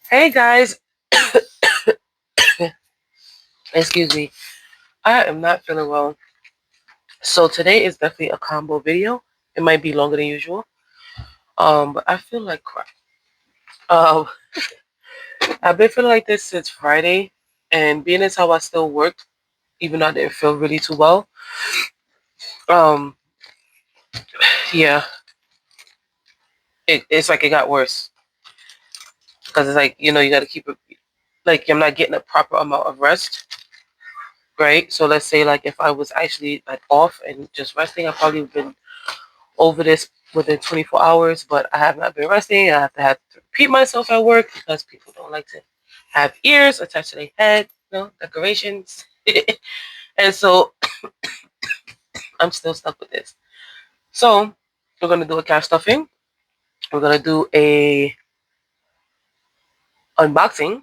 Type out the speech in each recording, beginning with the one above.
Hey guys, excuse me. I am not feeling well. So today is definitely a combo video. It might be longer than usual. But I feel like crap. Um, I've been feeling like this since Friday, and being as how I still worked, even though I didn't feel really too well. Um, yeah, it's like it got worse because it's like you got to keep it. Like I'm not getting a proper amount of rest, right? So let's say like if I was actually like off and just resting, I probably would have been over this within 24 hours, but I have not been resting. I have to repeat myself at work because people don't like to have ears attached to their head, decorations. And so I'm still stuck with this. So we're gonna do a cash stuffing. We're gonna do a unboxing.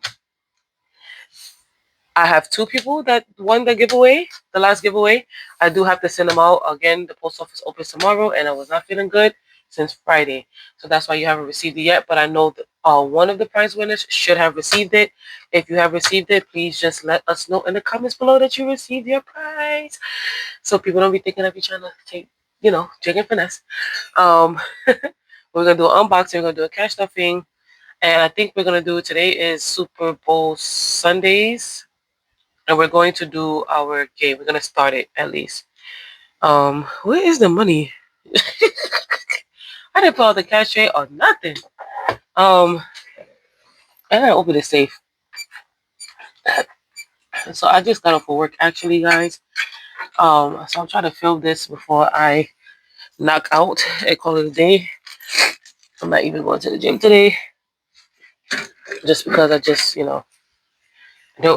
I have two people that won the giveaway, the last giveaway. I do have to send them out again. The post office opens tomorrow, and I was not feeling good since Friday, so that's why you haven't received it yet. But I know that one of the prize winners should have received it. If you have received it, please just let us know in the comments below that you received your prize, so people don't be thinking of you trying to take, jig and finesse. Um, we're gonna do an unboxing. We're gonna do a cash stuffing, and I think we're gonna do today is Super Bowl Sundays, and we're going to do our game. We're gonna start it at least. Where is the money? I didn't put out the cash tray or nothing. Um, and I opened the safe. So I just got off of work actually, guys. So I'm trying to film this before I knock out and call it a day. I'm not even going to the gym today, just because I just, don't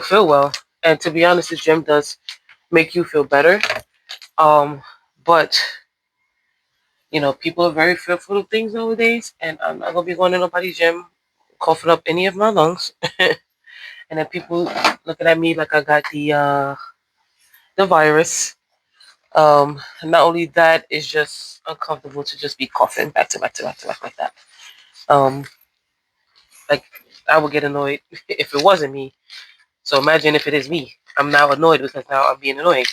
feel well. And to be honest, the gym does make you feel better. But people are very fearful of things nowadays, and I'm not gonna be going to nobody's gym, coughing up any of my lungs, and then people looking at me like I got the virus. Not only that, it's just uncomfortable to just be coughing back to back to back to back like that. Um, like I would get annoyed if it wasn't me. So imagine if it is me. I'm now annoyed because now I'm being annoying.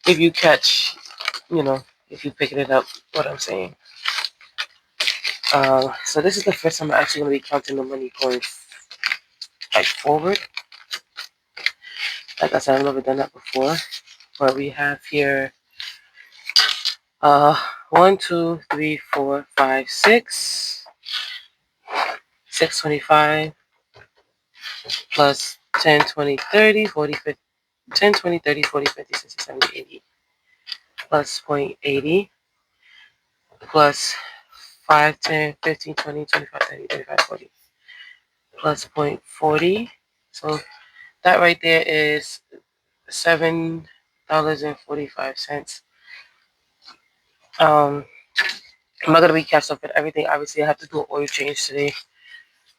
If you catch, if you picking it up, what I'm saying. So this is the first time I'm actually going to be counting the money going like forward. Like I said, I've never done that before. But we have here uh 1, 2, 3, 4, 5, 6. 625 plus 10, 20, 30, 40, 50, 10, 20, 30, 40, 50, 60, 70, 80 plus 0.80 plus 5, 10, 15, 20, 25, 30, 35, 40 plus 0.40. So that right there is $7.45. Um, I'm not gonna be catching up with everything. Obviously, I have to do an oil change today.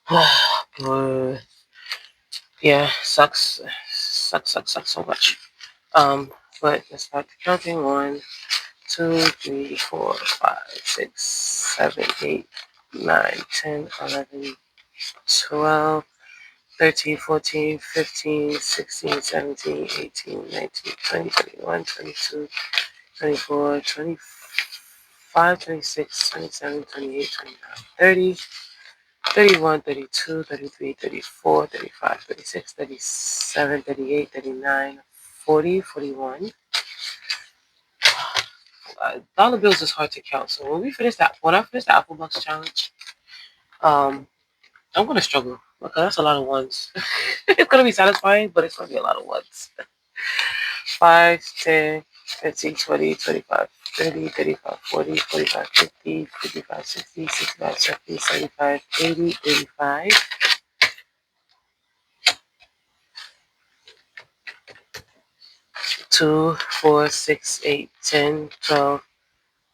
But yeah, sucks so much. But let's start the counting. 1, 2, 3, 4, 5, 6, 7, 8, 9, 10, 11, 12, 13, 14, 15, 16, 17, 18, 19, 20, 21, 22, 24, 25, 26, 27, 28, 29, 30, 31, 32, 33, 34, 35, 36, 37, 38, 39, 40, 41. Dollar bills is hard to count. So when I finish the Apple Bucks challenge, um, I'm gonna struggle because that's a lot of ones. It's gonna be satisfying, but it's gonna be a lot of ones. 5, 10, 15, 20, 25, 30, 35, 40, 45, 50, 55, 60, 65, 70, 75, 80, 85. 2, 4, 6, 8, 10, 12,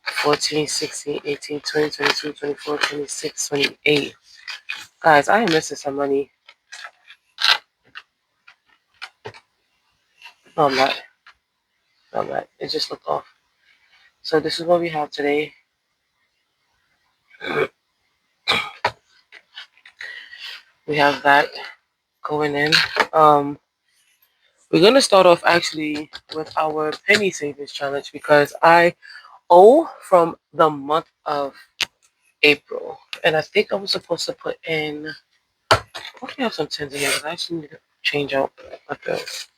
14, 16, 18, 20, 22, 24, 26, 28. Guys, I am missing some money. No, I'm not. No, I'm not. It just looked off. So this is what we have today. We have that going in. Um, we're gonna start off actually with our penny savers challenge because I owe from the month of April, and I think I was supposed to put in. Hopefully, I have some tens in here because I actually need to change out my bills.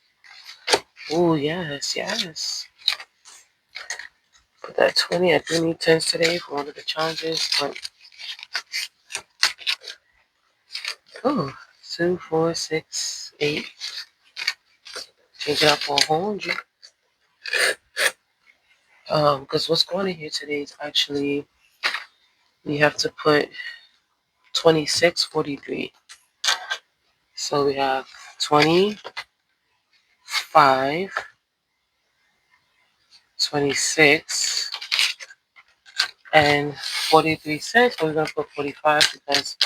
Oh yes, yes. Put that 20. I do need tens today for one of the challenges, but oh, 2, 4, 6, 8. Change it up for 100. Because what's going in here today is actually we have to put 26.43. So we have 25, 26, and 43 cents. But we're gonna put 45 because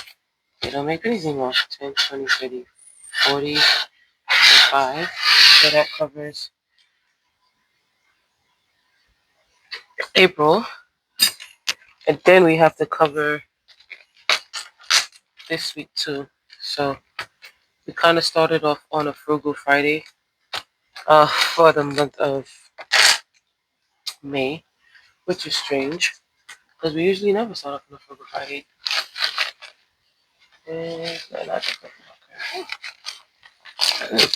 they don't make pennies anymore. 10, 20, 30, 40, 45. So that covers April. And then we have to cover this week too. So we kind of started off on a Frugal Friday for the month of May, which is strange because we usually never start off on a Frugal Friday. And no, not the marker.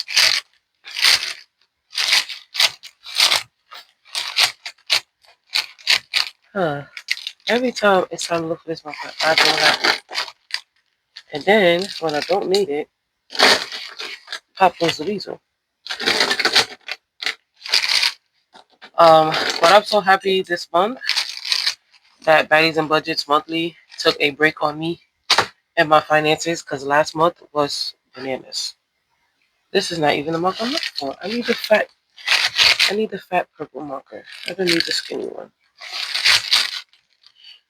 Huh. Every time it's time to look for this marker, I don't have it. And then when I don't need it, pop goes the weasel. But I'm so happy this month that Baddies and Budgets Monthly took a break on me and my finances because last month was bananas. This is not even the marker I'm looking for. I need the fat purple marker. I don't need the skinny one.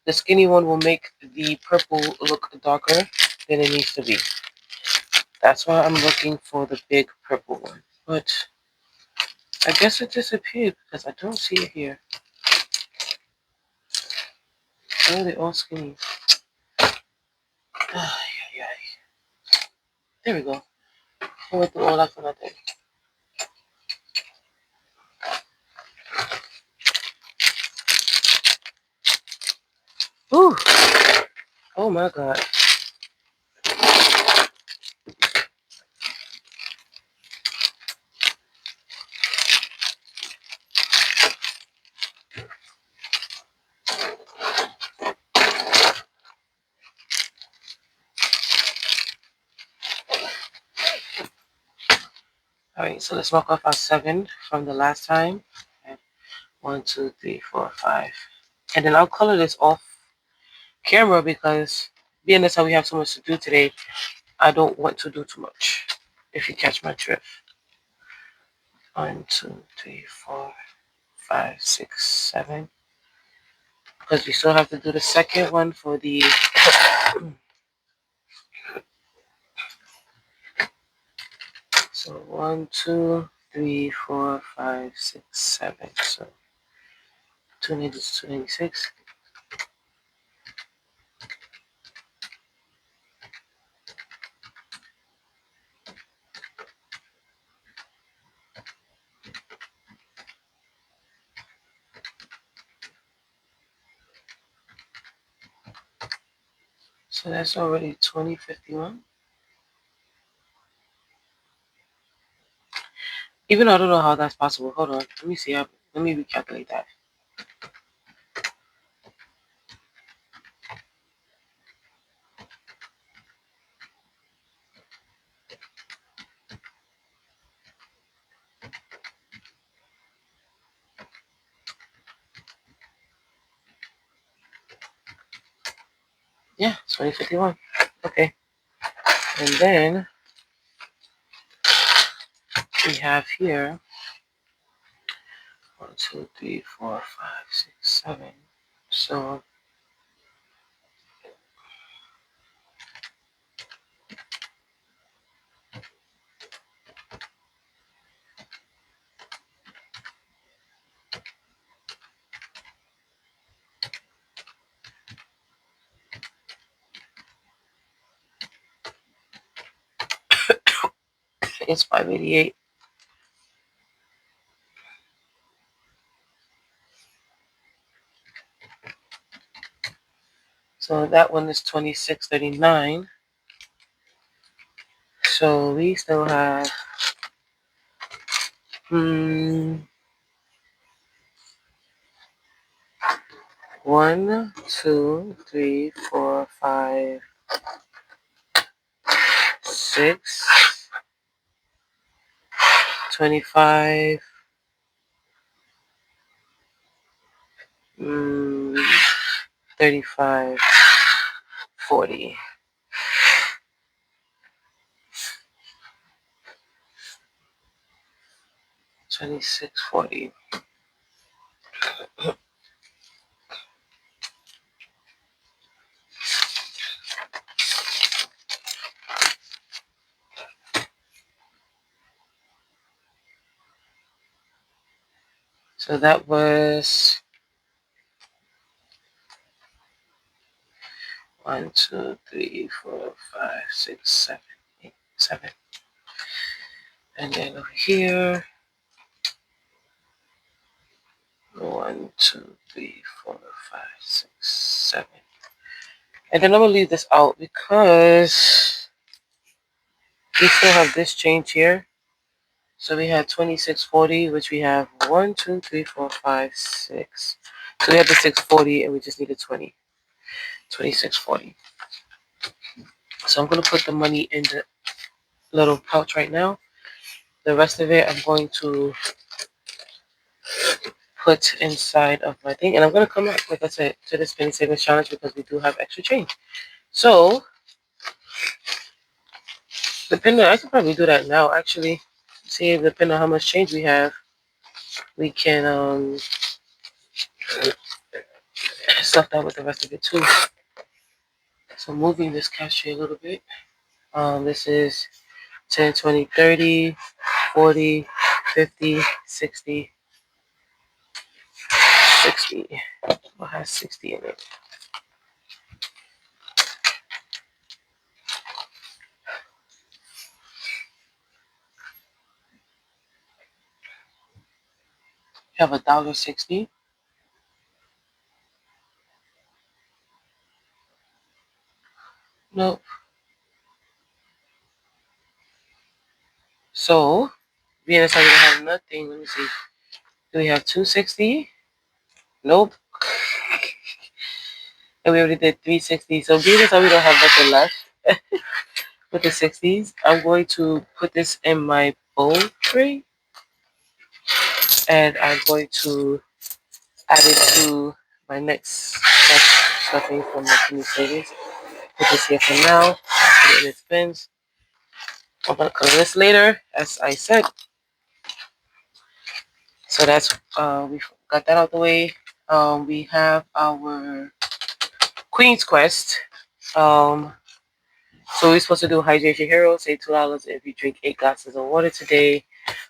The skinny one will make the purple look darker than it needs to be. That's why I'm looking for the big purple one. But I guess it disappeared because I don't see it here. Oh, they're all skinny. There we go. I went through all that for nothing. Ooh. Oh my god. Alright, so let's mark off our 7 from the last time. Okay. 1, 2, 3, 4, 5. And then I'll color this off camera because being that's how we have so much to do today, I don't want to do too much. If you catch my drift. 1, 2, 3, 4, 5, 6, 7. Because we still have to do the second one for the so 1, 2, 3, 4, 5, 6, 7. So 290 to 296. So that's already 2051. Even though I don't know how that's possible. Hold on. Let me see. Let me recalculate that. Yeah, 2051. Okay. And then we have here 1, 2, 3, 4, 5, 6, 7. So think it's 588. So that one is 2639. So we still have 1, 2, 3, 4, 5, 6, 25, 35, 40. 2640. So that was 1, 2, 3, 4, 5, 6, 7, 8, 7. And then over here, 1, 2, 3, 4, 5, 6, 7. And then I'm gonna leave this out because we still have this change here. So we had 2640, which we have 1, 2, 3, 4, 5, 6. So we have the 640 and we just needed 20. 2640. So I'm gonna put the money in the little pouch right now. The rest of it I'm going to put inside of my thing. And I'm going to come back, like I said, to this penny savings challenge because we do have extra change. So, depending, I could probably do that now, actually. See, depending on how much change we have, we can stuff that with the rest of it too. So, moving this cashier a little bit. This is 10, 20, 30, 40, 50, 60, 60. What has 60 in it? You have $1.60. Nope. So, being as I don't have nothing, let me see. Do we have 260? Nope. And we already did 360. So being as we don't have nothing left with the 60s, I'm going to put this in my bowl tray. And I'm going to add it to my next stuffing from my penny savings. Put this here for now. Put it in its bins. I'm going to color this later, as I said. So that's, we got that out the way. We have our Queen's Quest. So we're supposed to do Hydration Hero, say $2 if you drink 8 glasses of water today.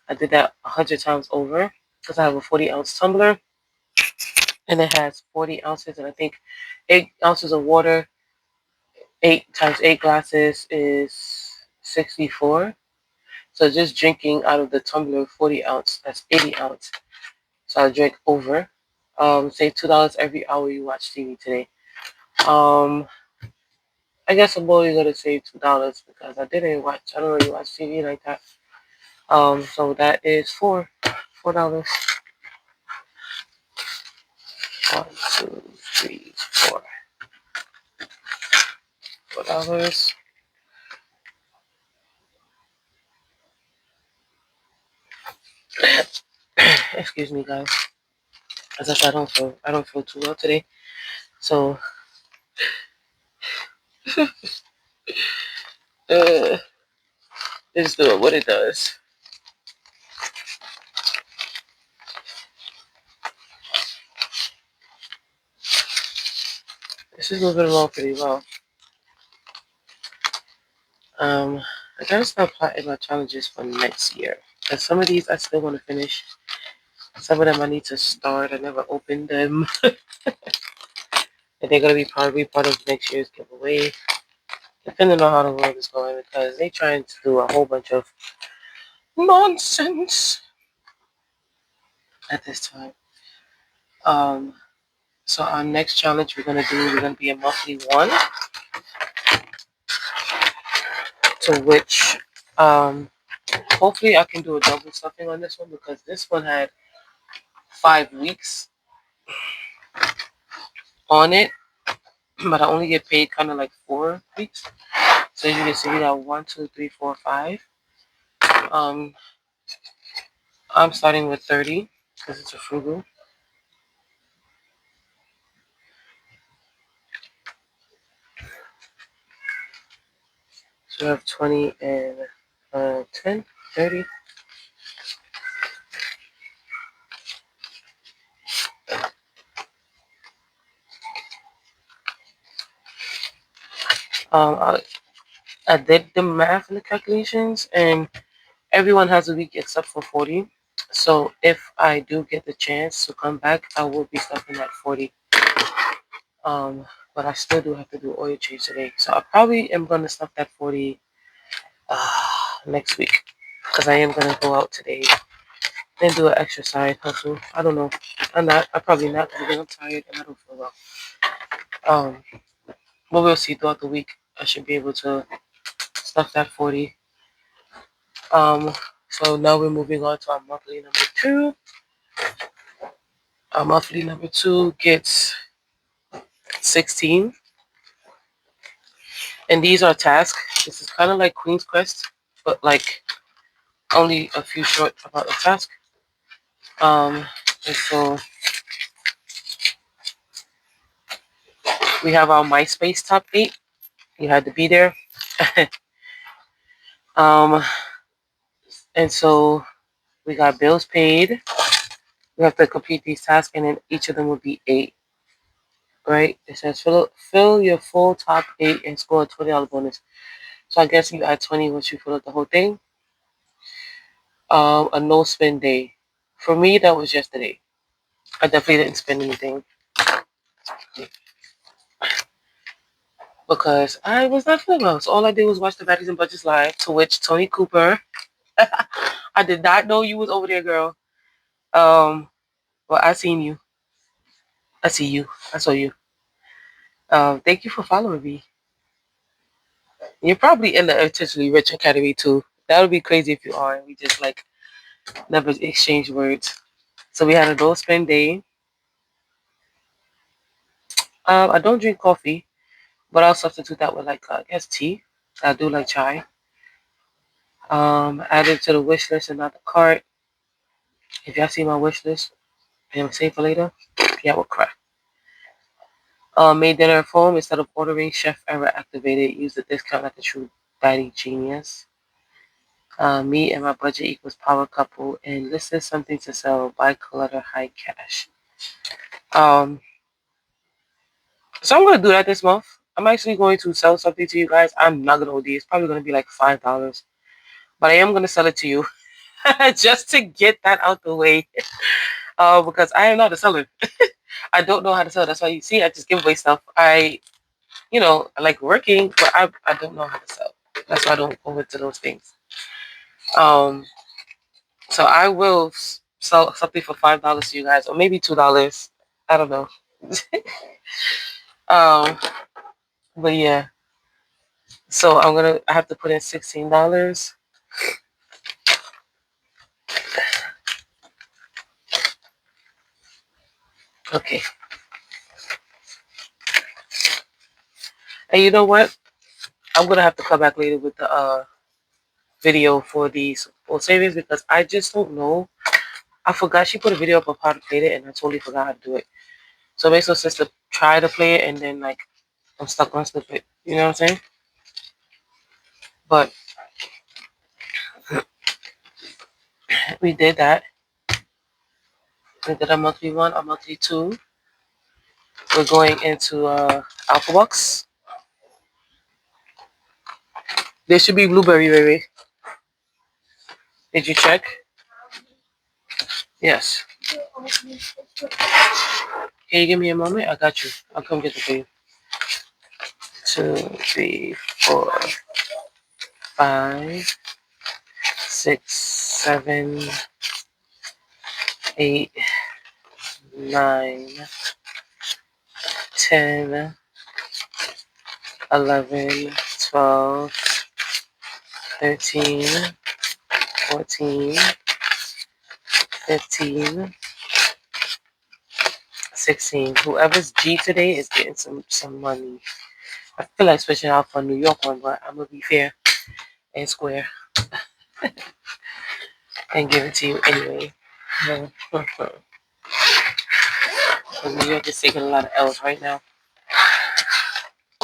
I did that 100 times over because I have a 40-ounce tumbler and it has 40 ounces. And I think 8 ounces of water, 8 times 8 glasses is 64. So just drinking out of the tumbler 40 ounce, that's 80 ounce. So I drink over. Say $2 every hour you watch TV today. I guess I'm only gonna save $2 because I don't really watch TV like that. So that is $4. 1, 2, 3, 4. $4. Excuse me, guys. As I said, I don't feel too well today. So, it's doing what it does. This is moving along pretty well. I gotta start plotting my challenges for next year. And some of these I still want to finish. Some of them I need to start. I never opened them. And they're gonna be probably part of next year's giveaway. Depending on how the world is going, because they're trying to do a whole bunch of nonsense at this time. So our next challenge we're gonna be a monthly one, to which hopefully I can do a double stuffing on this one because this one had 5 weeks on it, but I only get paid kind of like 4 weeks. So you can see that 1, 2, 3, 4, 5. Um, I'm starting with 30 because it's a frugal. So I have 20 and 10, 30. I did the math and the calculations, and everyone has a week except for 40. So if I do get the chance to come back, I will be stuffing at 40. But I still do have to do oil change today. So I probably am going to stuff that 40 next week because I am going to go out today and do an extra side hustle. I don't know. I'm probably not because I'm tired and I don't feel well. Um, but we'll see throughout the week. I should be able to stuff that 40. So now we're moving on to our monthly number 2. Our monthly number 2 gets 16. And these are tasks. This is kind of like Queen's Quest, but like only a few short about the task. And so we have our MySpace top 8. You had to be there. um, and so we got bills paid. We have to complete these tasks, and then each of them will be 8. Right? It says fill your full top 8 and score a $20 bonus. So I guess you add 20 once you fill out the whole thing. A no spend day. For me, that was yesterday. I definitely didn't spend anything because I was not feeling well. So all I did was watch the Baddies and Budgets live, to which Tony Cooper. I did not know you was over there, girl. Well, I seen you. I see you. I saw you. Thank you for following me. You're probably in the Intentionally Rich Academy too. That would be crazy if you are. We just like never exchange words. So we had a no spend day. I don't drink coffee, but I'll substitute that with like I guess tea. I do like chai. Added to the wish list and not the cart. If y'all see my wish list and save for later, yeah, we'll cry. Made dinner at home instead of ordering chef error activated. Use the discount like a true baddie genius. Me and my budget equals power couple and listed something to sell by clutter high cash. Um, so I'm gonna do that this month. I'm actually going to sell something to you guys. I'm not gonna OD. It's probably gonna be like $5, but I am gonna sell it to you just to get that out the way. Because I am not a seller. I don't know how to sell. That's why you see I just give away stuff. I like working, but I don't know how to sell. That's why I don't go into those things. So I will sell something for $5 to you guys, or maybe $2. I don't know. um, but yeah. So I have to put in $16. Okay. And you know what? I'm gonna have to come back later with the video for these full savings because I just don't know. I forgot she put a video up of how to play it, and I totally forgot how to do it. So it makes no sense to try to play it and then like I'm stuck on it. You know what I'm saying? But we did that. We did a monthly 1, a monthly 2. We're going into Alpha Box. There should be blueberry, baby. Did you check? Yes. Can you give me a moment? I got you. I'll come get the for you. 2, 3, 4, 5, 6, 7, 8, 9, 10, 11, 12, 13, 14, 15, 16. Whoever's G today is getting some money. I feel like switching out for New York one, but I'm gonna be fair and square and give it to you anyway. New York is taking a lot of L's right now,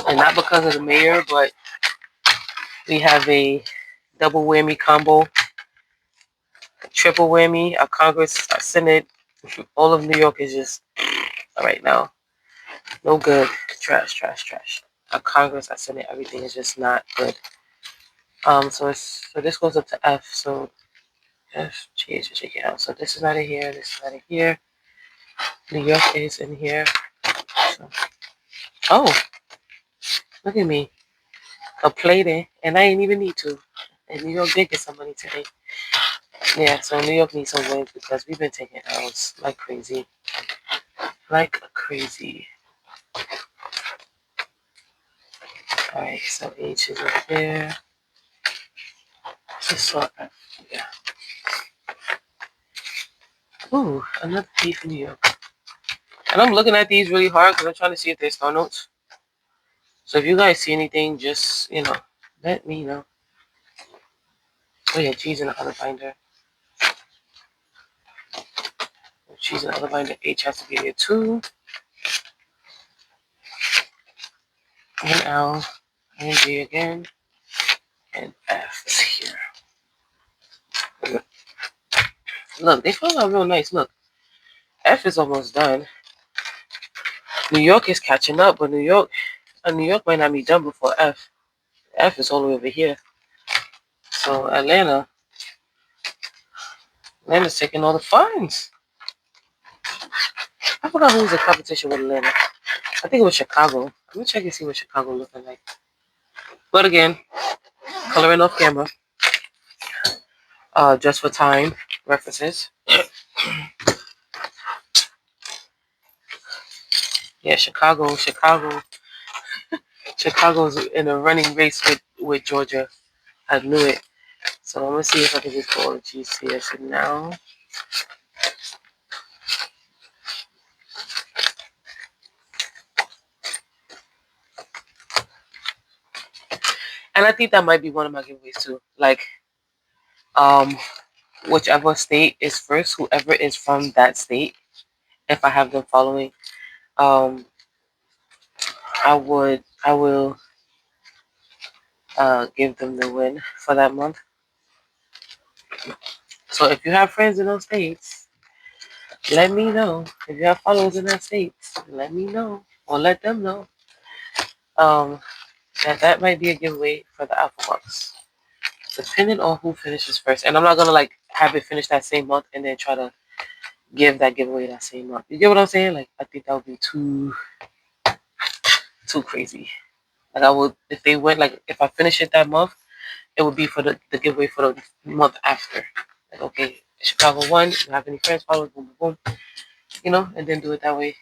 and not because of the mayor, but we have a double whammy combo, a triple whammy, a Congress, a Senate. All of New York is just right now no good. Trash, trash, trash. A Congress, a Senate, everything is just not good. So this goes up to F. So F, G, H, check it out. So this is not in here. This is not in here. New York is in here. So, oh, look at me complaining, and I ain't even need to. And New York did get some money today. Yeah, so New York needs some wins because we've been taking L's like crazy. Like crazy. Alright, so H is over there. Just saw F. Yeah. Ooh, another P for New York. And I'm looking at these really hard because I'm trying to see if they're star notes. So if you guys see anything, just, let me know. Oh yeah, G's in the other binder. G's in the other binder. H has to be here too. And L. And G again. And F is here. Look, they fall out real nice. Look, F is almost done. New York is catching up, but New York might not be done before F. F is all the way over here. So Atlanta's taking all the fines. I forgot who was in competition with Atlanta. I think it was Chicago. Let me check and see what Chicago looking like. But again, coloring off camera. Just for time references. Yeah, Chicago's in a running race with Georgia. I knew it. So I'm gonna see if I can just go all the GCS now. And I think that might be one of my giveaways too. Like, whichever state is first, whoever is from that state, if I have them following, I will give them the win for that month. So if you have friends in those states, let me know. If you have followers in that states, let me know or let them know. That might be a giveaway for the Alpha Bucks, depending on who finishes first. And I'm not gonna like have it finish that same month and then try to give that giveaway that same month. You get what I'm saying? Like I think that would be too crazy. Like I would if they went like if I finish it that month, it would be for the giveaway for the month after. Like okay, Chicago won. You have any friends, followers, boom, boom, boom. And then do it that way.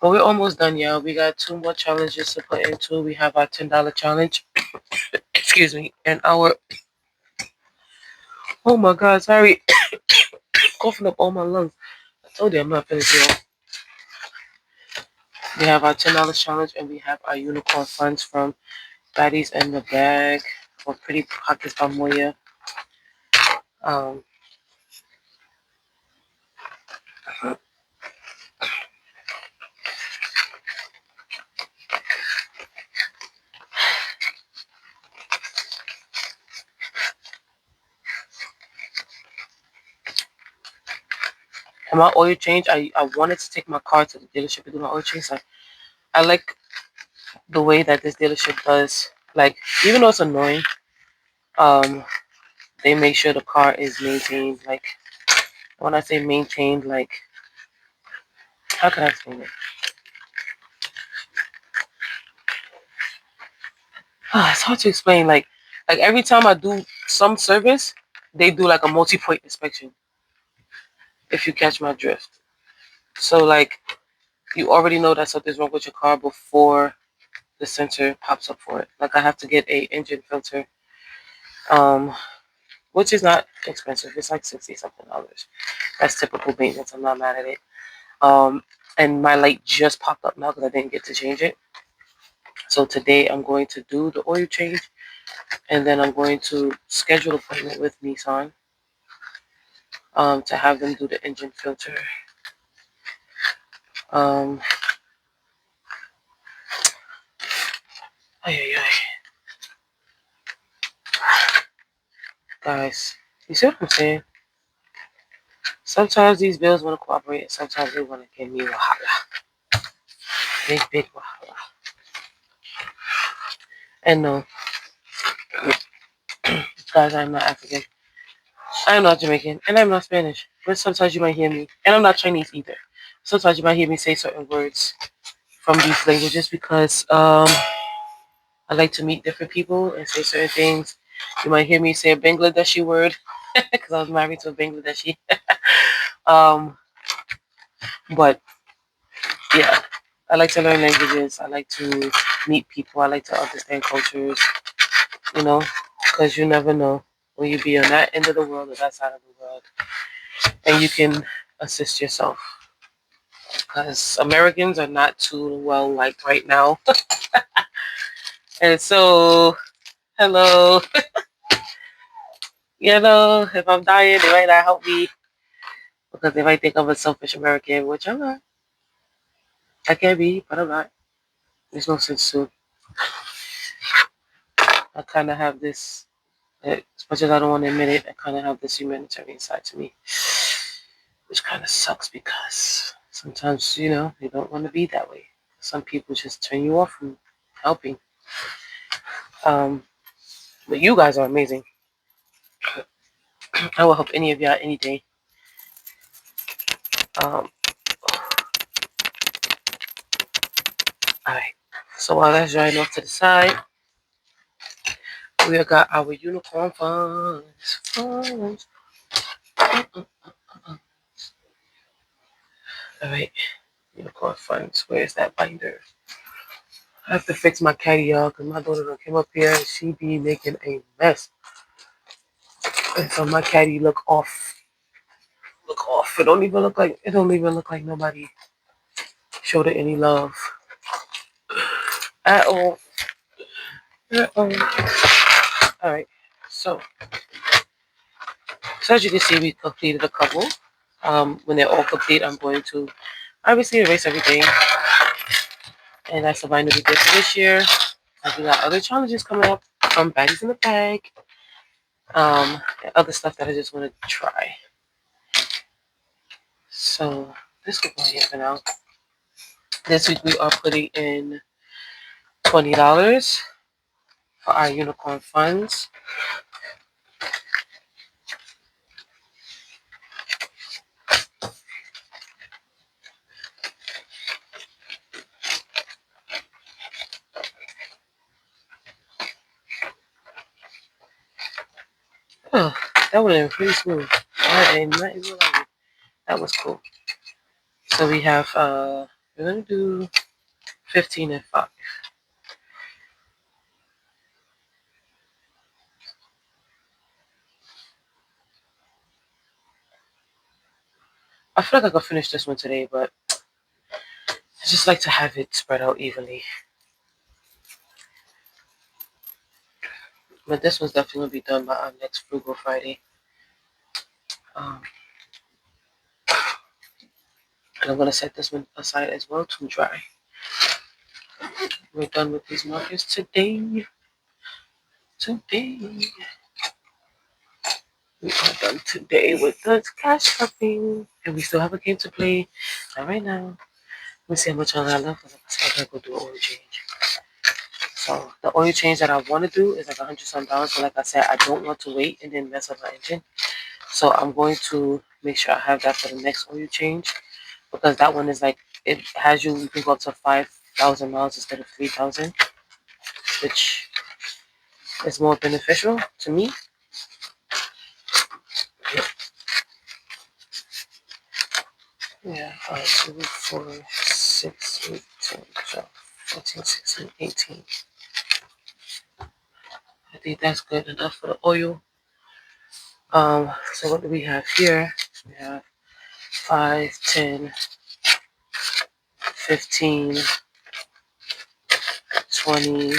But we're almost done, y'all. We got 2 more challenges to put into. We have our $10 challenge. Excuse me. And our oh my god, sorry. Coughing up all my lungs. I told you I'm not finished, y'all. We have our $10 challenge and we have our unicorn funds from Baddies in the Bag for Pretty Pockets by Moya. And my oil change, I wanted to take my car to the dealership and do my oil change. So I like the way that this dealership does. Like, even though it's annoying, they make sure the car is maintained. Like, when I say maintained, like, how can I explain it? It's hard to explain. Like, Like every time I do some service, they do like a multi-point inspection. If you catch my drift. So like you already know that something's wrong with your car before the sensor pops up for it. Like I have to get a engine filter, which is not expensive. It's like $60 something. That's typical maintenance. I'm not mad at it. And my light just popped up now because I didn't get to change it. So today I'm going to do the oil change, and then I'm going to schedule an appointment with Nissan to have them do the engine filter. Um, ay, ay, ay. Guys, you see what I'm saying? Sometimes these bills want to cooperate, and sometimes they want to give me wahala. Big wahala. And no, guys, I'm not African. I'm not Jamaican, and I'm not Spanish. But sometimes you might hear me, and I'm not Chinese either. Sometimes you might hear me say certain words from these languages because I like to meet different people and say certain things. You might hear me say a Bangladeshi word because I was married to a Bangladeshi. um, but yeah, I like to learn languages. I like to meet people. I like to understand cultures. You know, because you never know when you be on that end of the world or that side of the world, and you can assist yourself. Because Americans are not too well liked right now, and so hello, you know, if I'm dying, they might not help me because they might think I'm a selfish American, which I'm not. I can be, but I'm not. There's no sense to. I kind of have this, as much as I don't want to admit it, I kind of have this humanitarian side to me, which kind of sucks because sometimes, you know, you don't want to be that way. Some people just turn you off from helping. Um, but you guys are amazing. I will help any of y'all any day. All right. So while that's drying off to the side, we got our unicorn funds. All right, unicorn funds. Where's that binder? I have to fix my caddy, y'all, because my daughter done came up here and she be making a mess. And so my caddy look off. Look off. It don't even look like nobody showed it any love at all. At all. All right. So as you can see, we completed a couple. When they're all complete, I'm going to obviously erase everything. And that's the binder we did for this year. And we got other challenges coming up from Baddies in the Bag. And other stuff that I just want to try. So this will go here for now. This week we are putting in $20 for our unicorn funds. Oh, that went pretty smooth. That was cool. So we have we're gonna do 15 and 5. I feel like I could finish this one today, but I just like to have it spread out evenly. But this one's definitely gonna be done by our next Frugal Friday. And I'm gonna set this one aside as well to dry. We're done with these markers today. We are done today with the cash shopping. And we still have a game to play. Not right now. Let me see how much longer I left. Because I gotta go do an oil change. So the oil change that I want to do is like 100 some dollars. So like I said, I don't want to wait and then mess up my engine. So I'm going to make sure I have that for the next oil change. Because that one is like, it has you can go up to 5,000 miles instead of 3,000. Which is more beneficial to me. Yeah, 5, 2, 4, 6, 8, 10, 12, 14, 16, 18. I think that's good enough for the oil. So what do we have here? We have 5, 10, 15, 20,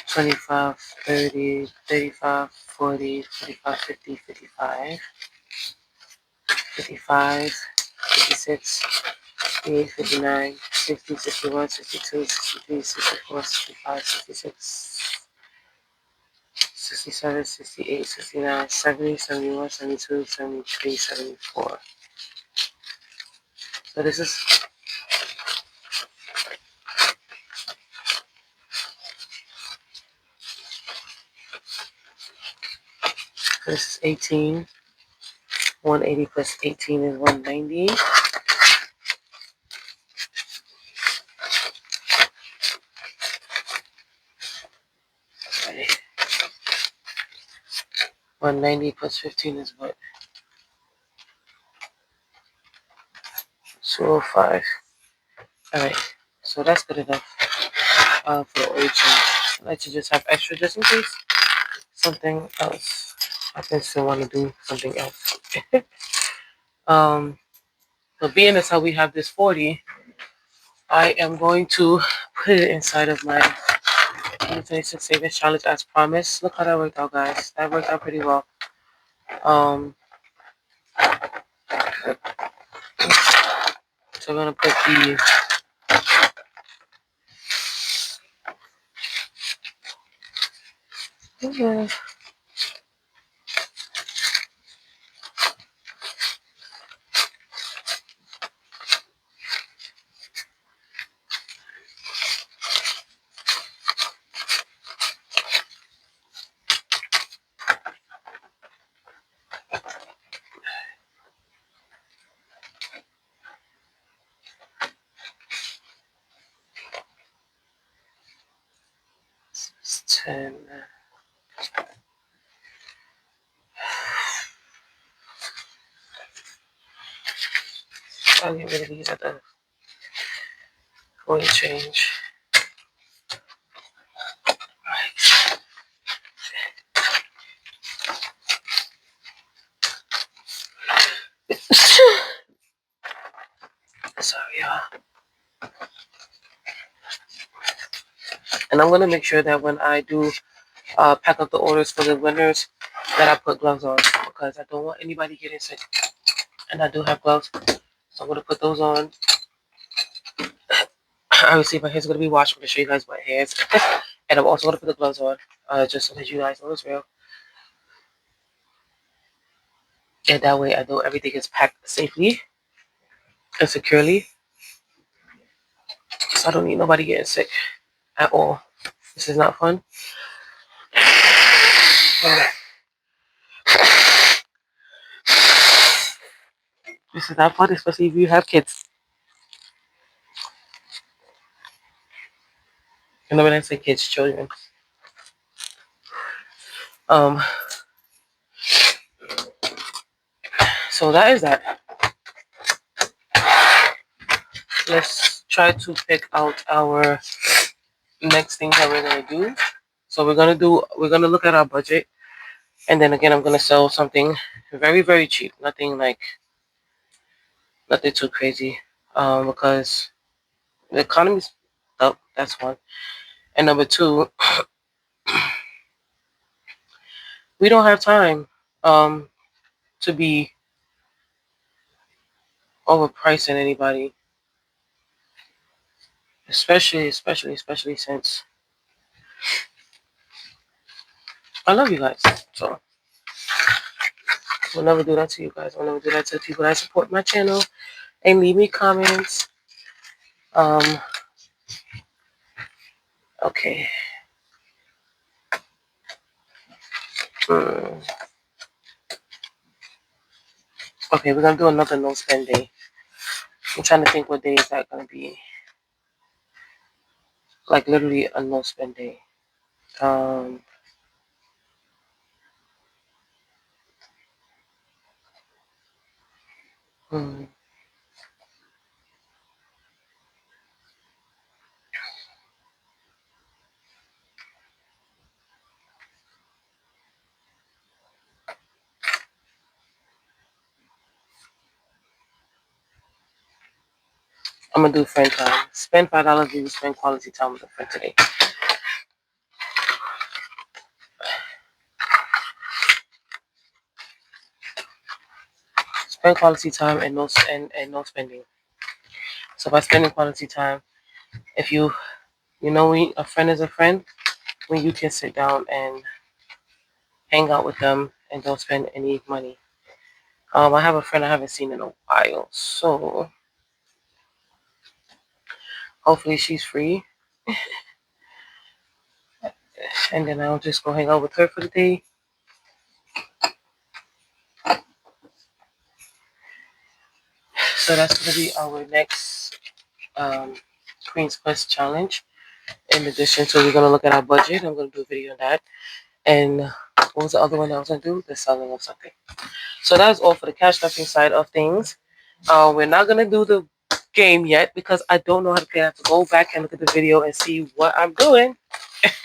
25, 30, 35, 40, 45, 50, 55, 55, 56, 58, 59, 60, 61, 62, 63, 64, 65, 66, 67, 68, 69, 70, 71, 72, 73, 74. So this is 18. 180 plus 18 is 190. Right. 190 plus 15 is what? 205. Alright, so that's good enough for the oil change. I like to just have extra just in case something else. I can still want to do something else. So being as how we have this 40, I am going to put it inside of my 2026 Savings Challenge as promised. Look how that worked out, guys. That worked out pretty well. So I'm going to put the yeah. It's 10. I'll get rid of these at the oil change. Right. Sorry, y'all. And I'm gonna make sure that when I do pack up the orders for the winners, that I put gloves on because I don't want anybody getting sick. And I do have gloves, so I'm gonna put those on. Obviously, my hands are gonna be washed. I'm gonna show you guys my hands, and I'm also gonna put the gloves on, just so that you guys know it's real. And that way, I know everything is packed safely and securely, so I don't need nobody getting sick at all. This is not fun. This is not fun, especially if you have kids. And when I say kids, children. Um, so that is that. Let's try to pick out our next thing that we're gonna do. So we're gonna look at our budget, and then again I'm gonna sell something very, very cheap. Nothing too crazy. Because the economy's up, that's one. And number two, we don't have time to be overpricing anybody. Especially since I love you guys. So we'll never do that to you guys. I'll never do that to the people that support my channel and leave me comments. Okay. Hmm. Okay, we're gonna do another no spend day. I'm trying to think what day is that gonna be. Like literally a no spend day. Um, hmm, I'm gonna do friend time. Spend $5 if you spend quality time with a friend today. Spend quality time and no spending. So by spending quality time, if you know when a friend is a friend, when you can sit down and hang out with them and don't spend any money. I have a friend I haven't seen in a while, so hopefully she's free, and then I'll just go hang out with her for the day. So that's gonna be our next Queen's Quest challenge. In addition to, we're gonna look at our budget. I'm gonna do a video on that. And what was the other one I was gonna do? The selling of something. So that's all for the cash stuffing side of things. We're not gonna do the game yet because I don't know how to play. I have to go back and look at the video and see what I'm doing.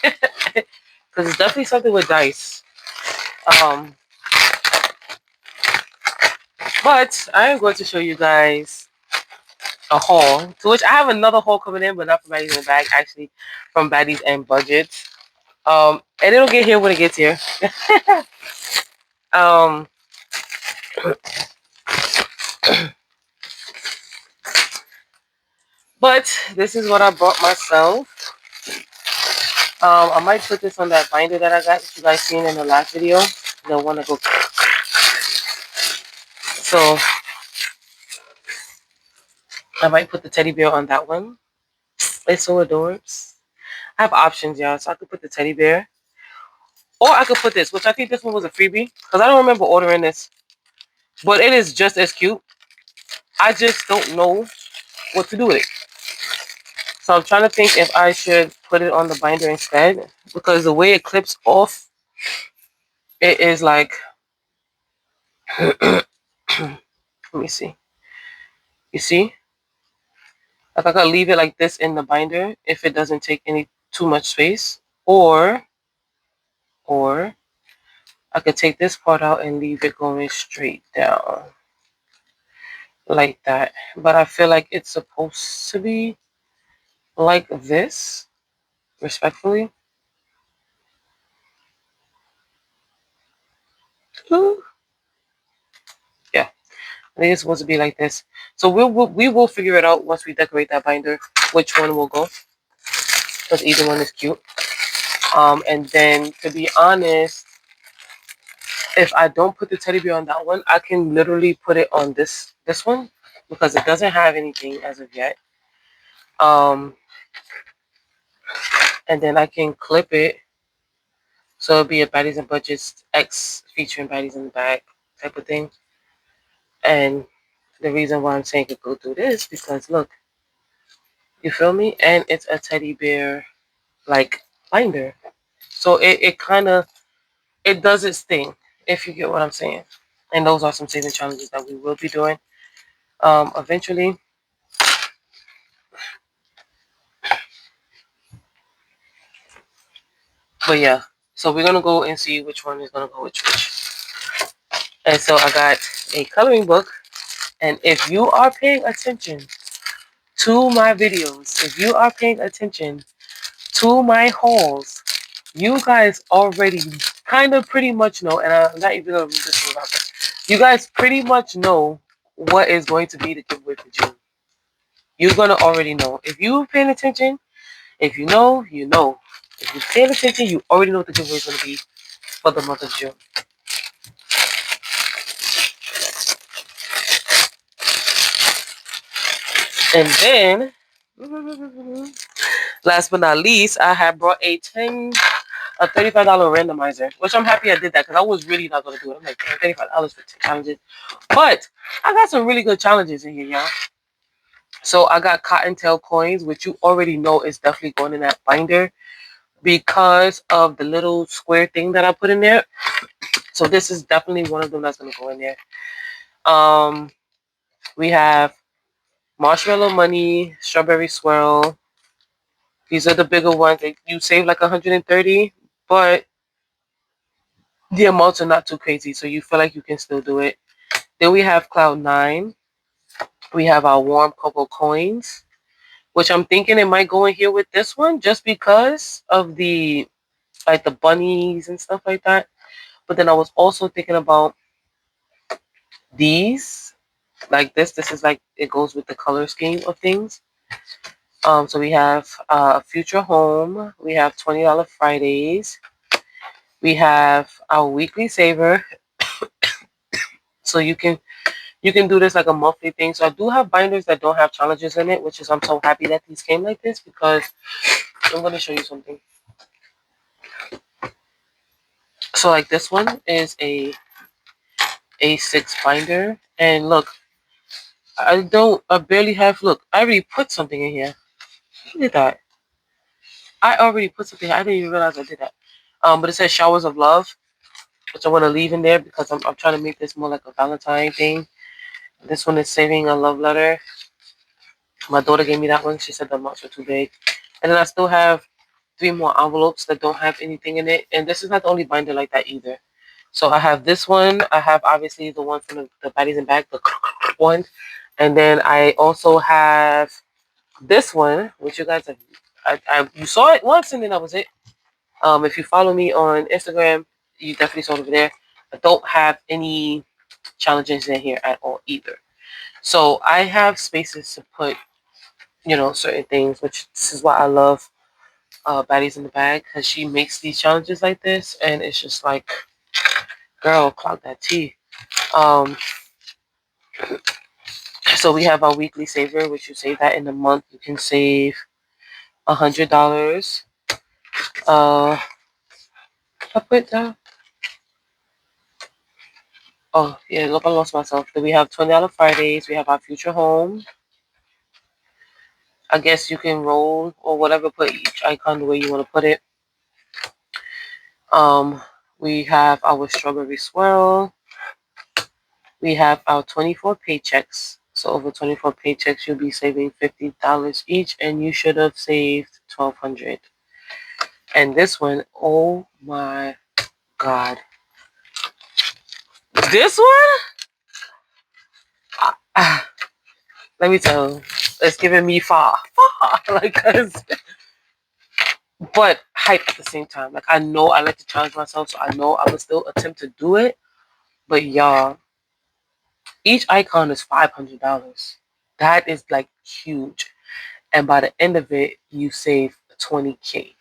Because it's definitely something with dice. Um, but I am going to show you guys a haul, to which I have another haul coming in, but not from Baddies in the Bag, actually from Baddies and Budgets. And it'll get here when it gets here. um, but this is what I bought myself. I might put this on that binder that I got that you guys seen in the last video. The one that goes. So I might put the teddy bear on that one. It's so adorbs. I have options, y'all. So I could put the teddy bear. Or I could put this, which I think this one was a freebie. Because I don't remember ordering this. But it is just as cute. I just don't know what to do with it. So I'm trying to think if I should put it on the binder instead. Because the way it clips off, it is like... let me see. You see? Like I could leave it like this in the binder if it doesn't take any too much space. Or I could take this part out and leave it going straight down. Like that. But I feel like it's supposed to be like this, respectfully. Ooh. Yeah, I think it's supposed to be like this. So we will figure it out once we decorate that binder, which one will go, because either one is cute. And then to be honest, if I don't put the teddy bear on that one, I can literally put it on this one because it doesn't have anything as of yet. And then I can clip it so it'll be a Baddies and Budgets X featuring Baddies in the Bag type of thing. And the reason why I'm saying to go through this because look, you feel me? And it's a teddy bear like binder. So it kind of it does its thing, if you get what I'm saying. And those are some saving challenges that we will be doing eventually. But yeah, so we're gonna go and see which one is gonna go which. And so I got a coloring book, and if you are paying attention to my videos, if you are paying attention to my hauls, you guys already kind of pretty much know, and I'm not even gonna read this one about that. You guys pretty much know what is going to be the giveaway for June. You're gonna already know. If you're paying attention, if you know, you know. If you're paying attention, you already know what the giveaway is gonna be for the month of June. And then, last but not least, I have brought a $35 randomizer, which I'm happy I did that because I was really not gonna do it. I'm like, $35 for 10 challenges, but I got some really good challenges in here, y'all. So I got cottontail coins, which you already know is definitely going in that binder. because of the little square thing that I put in there. So this is definitely one of them that's gonna go in there. Um, we have marshmallow money, strawberry swirl. These are the bigger ones. You save like 130, but the amounts are not too crazy, so you feel like you can still do it. Then we have Cloud Nine. We have our warm cocoa coins, which I'm thinking it might go in here with this one just because of the like the bunnies and stuff like that. But then I was also thinking about these, like this. This is like it goes with the color scheme of things. So we have Future Home. We have $20 Fridays. We have our weekly saver. So you can do this like a monthly thing. So I do have binders that don't have challenges in it, which is I'm so happy that these came like this because I'm gonna show you something. So like this one is a A6 binder, and look, I barely have. Look, I already put something in here. Look at that. I already put something. I didn't even realize I did that. But it says showers of love, which I want to leave in there because I'm trying to make this more like a Valentine thing. This one is saving a love letter. My daughter gave me that one. She said the amounts were too big. And then I still have 3 more envelopes that don't have anything in it. And this is not the only binder like that either. So I have this one. I have obviously the one from the Baddies and Bag, the one. And then I also have this one, which you guys have, you saw it once and then that was it. If you follow me on Instagram, you definitely saw it over there. I don't have any challenges in here at all either. So I have spaces to put, certain things, which this is why I love Baddies in the Bag because she makes these challenges like this, and it's just like, girl, clock that tea. Um, so we have our weekly saver, which you save that in a month. You can save $100. I put that. Oh yeah, look, I lost myself. Then we have $20 Fridays. We have our future home. I guess you can roll or whatever, put each icon the way you want to put it. Um, we have our strawberry swirl. We have our 24 paychecks. So over 24 paychecks, you'll be saving $50 each, and you should have saved 1,200. And this one, oh my god, this one, let me tell you, it's giving me far, like, but hype at the same time. Like I know I like to challenge myself, so I know I would still attempt to do it. But y'all, each icon is $500. That is like huge. And by the end of it, you save 20K.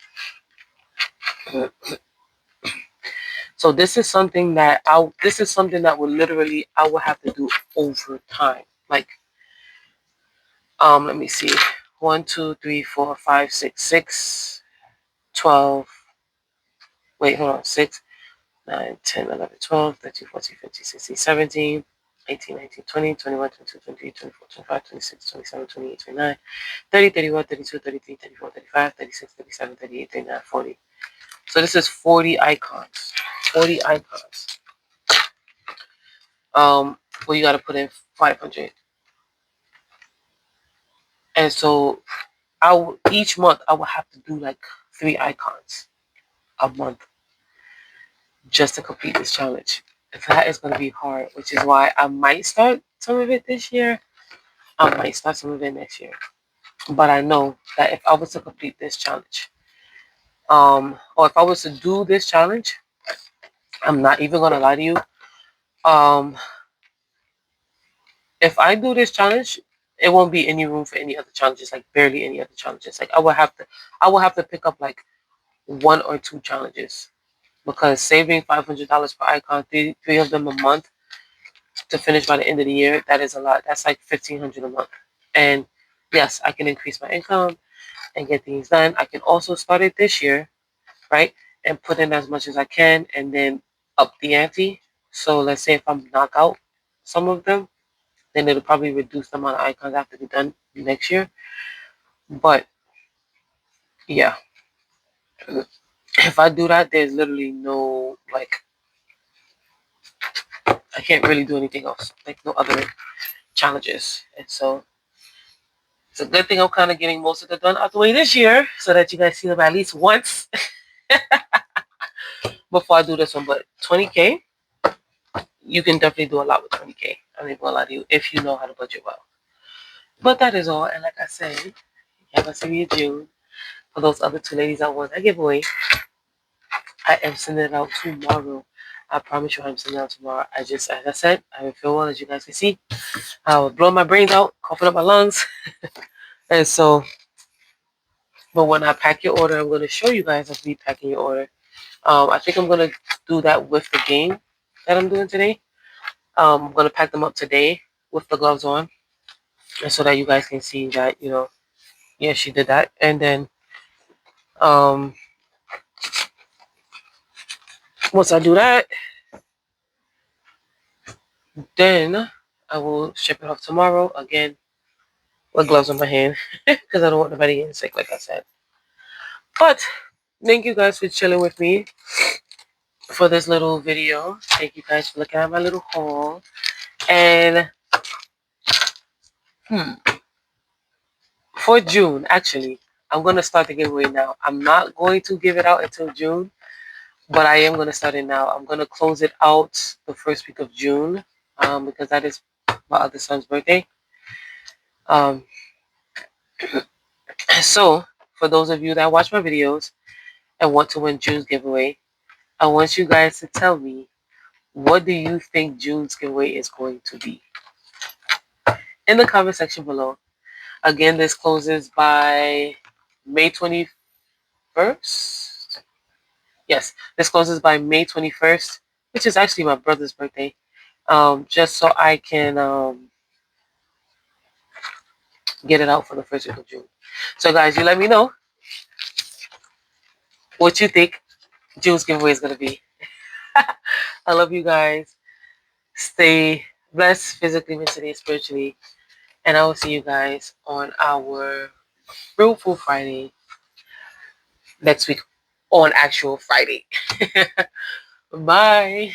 So this is something that will literally I will have to do over time. Like, let me see. 1, 2, 3, 4, 5, 6, 6, 12. Wait, hold on. 6, 9, 10, 11, 12, 13, 14, 15, 16, 17, 18, 19, 20, 21, 22, 23, 24, 25, 26, 27, 28, 29, 30, 31, 32, 33, 34, 35, 36, 37, 38, 39, 40. So this is 40 icons. 40 icons. Well, you got to put in 500. And so each month I will have to do like 3 icons a month just to complete this challenge. That is going to be hard, which is why I might start some of it this year. I might start some of it next year. But I know that if I was to complete this challenge, or if I was to do this challenge, I'm not even going to lie to you. Um, if I do this challenge, it won't be any room for any other challenges, like barely any other challenges. Like I will have to pick up like 1 or 2 challenges because saving $500 per icon, three of them a month to finish by the end of the year, that is a lot. That's like $1,500 a month. And yes, I can increase my income and get things done. I can also start it this year, right? And put in as much as I can and then up the ante. So let's say if I'm knock out some of them, then it'll probably reduce the amount of icons I have to be done next year. But yeah. If I do that, there's literally no, like, I can't really do anything else, like no other challenges. And so it's a good thing I'm kind of getting most of it done out the way this year so that you guys see them at least once before I do this one. But 20K, you can definitely do a lot with 20K. I'm not gonna lie to you if you know how to budget well. But that is all. And like I said, you have a see me in June. For those other two ladies that won that giveaway, I am sending it out tomorrow. I promise you I'm sending it out tomorrow. As I said, I don't feel well, as you guys can see. I was blowing my brains out, coughing up my lungs. And so, but when I pack your order, I'm going to show you guys of me packing your order. I think I'm going to do that with the game that I'm doing today. I'm going to pack them up today with the gloves on. And so that you guys can see that, yeah, she did that. And then, um, once I do that, then I will ship it off tomorrow again with gloves on my hand because I don't want nobody getting sick, like I said. But thank you guys for chilling with me for this little video. Thank you guys for looking at my little haul. And for June, actually, I'm going to start the giveaway now. I'm not going to give it out until June, but I am going to start it now. I'm going to close it out the first week of June because that is my other son's birthday. Um, so, for those of you that watch my videos and want to win June's giveaway, I want you guys to tell me, what do you think June's giveaway is going to be? In the comment section below. Again, this closes by May 21st. Yes, this closes by May 21st, which is actually my brother's birthday. Just so I can get it out for the first week of June. So guys, you let me know what you think June's giveaway is going to be. I love you guys. Stay blessed physically, mentally, and spiritually. And I will see you guys on our Frugal Friday next week on actual Friday. Bye.